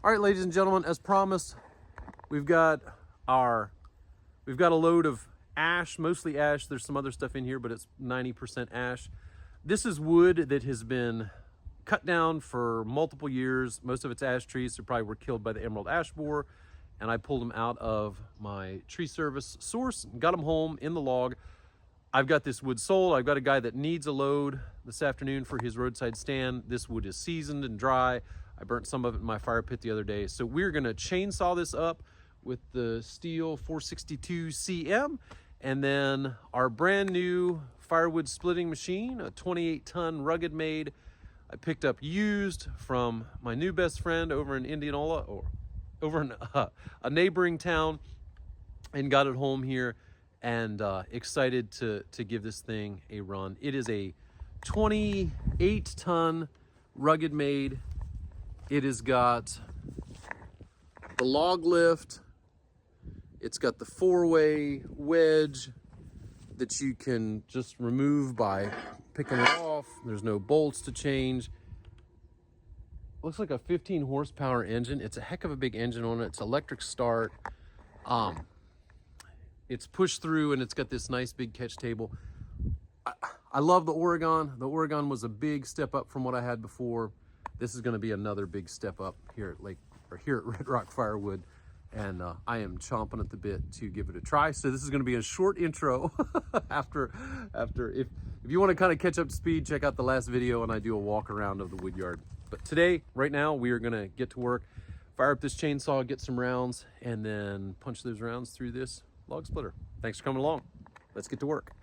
All right, ladies and gentlemen, as promised, we've got a load of ash, mostly ash. There's some other stuff in here, but it's 90% ash. This is wood that has been cut down for multiple years. Most of it's ash trees, so probably were killed by the emerald ash borer. And I pulled them out of my tree service source, got them home in the log. I've got this wood sold. I've got a guy that needs a load this afternoon for his roadside stand. This wood is seasoned and dry. I burnt some of it in my fire pit the other day. So we're gonna chainsaw this up with the Steel 462 CM, and then our brand new firewood splitting machine, a 28-ton Ruggedmade. I picked up used from my new best friend over in Indianola, or over in a neighboring town, and got it home here, and excited to give this thing a run. It is a 28-ton Ruggedmade. It has got the log lift. It's got the 4-way wedge that you can just remove by picking it off. There's no bolts to change. Looks like a 15 horsepower engine. It's a heck of a big engine on it. It's electric start. It's pushed through, and it's got this nice big catch table. I love the Oregon. The Oregon was a big step up from what I had before. This is going to be another big step up here at Red Rock Firewood, and I am chomping at the bit to give it a try. So this is going to be a short intro. after if you want to kind of catch up to speed, check out the last video, and I do a walk around of the wood yard. But today, right now, we are going to get to work, fire up this chainsaw, get some rounds, and then punch those rounds through this log splitter. Thanks for coming along. Let's get to work.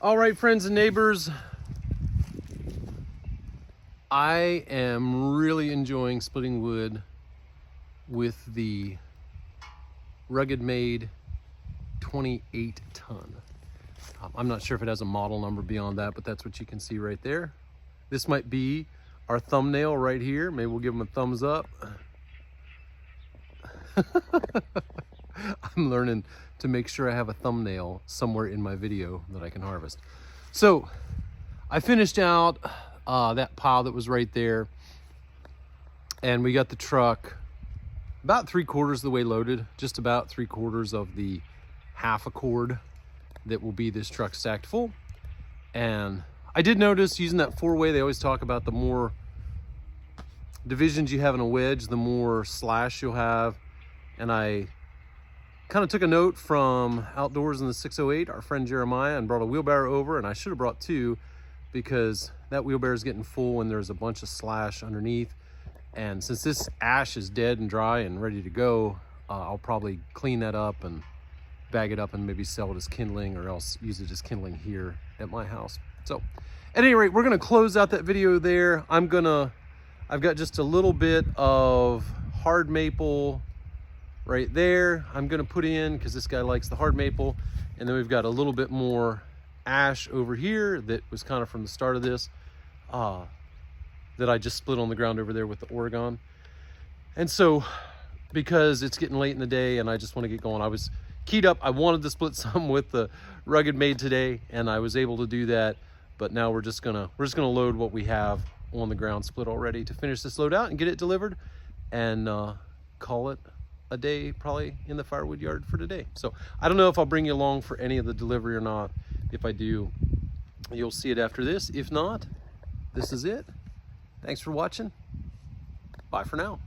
All right, friends and neighbors, I am really enjoying splitting wood with the Ruggedmade 28 ton. I'm not sure if it has a model number beyond that, but that's what you can see right there. This might be our thumbnail right here. Maybe we'll give them a thumbs up. I'm learning to make sure I have a thumbnail somewhere in my video that I can harvest. So I finished out that pile that was right there, and we got the truck about 3/4 of the way loaded, just about 3/4 of the half a cord that will be this truck stacked full. And I did notice using that 4-way, they always talk about the more divisions you have in a wedge, the more slash you'll have. And I kind of took a note from Outdoors in the 608, our friend Jeremiah, and brought a wheelbarrow over, and I should have brought 2 because that wheelbarrow is getting full and there's a bunch of slash underneath. And since this ash is dead and dry and ready to go, I'll probably clean that up and bag it up and maybe sell it as kindling, or else use it as kindling here at my house. So at any rate, we're gonna close out that video there. I've got just a little bit of hard maple right there. I'm gonna put in, because this guy likes the hard maple, and then we've got a little bit more ash over here that was kind of from the start of this, that I just split on the ground over there with the Oregon. And so, because it's getting late in the day and I just want to get going, I was keyed up. I wanted to split some with the Ruggedmade today, and I was able to do that. But now we're just gonna load what we have on the ground split already to finish this load out and get it delivered, and call it a day probably in the firewood yard for today. So I don't know if I'll bring you along for any of the delivery or not. If I do, You'll see it after this. If not, this is it. Thanks for watching. Bye for now.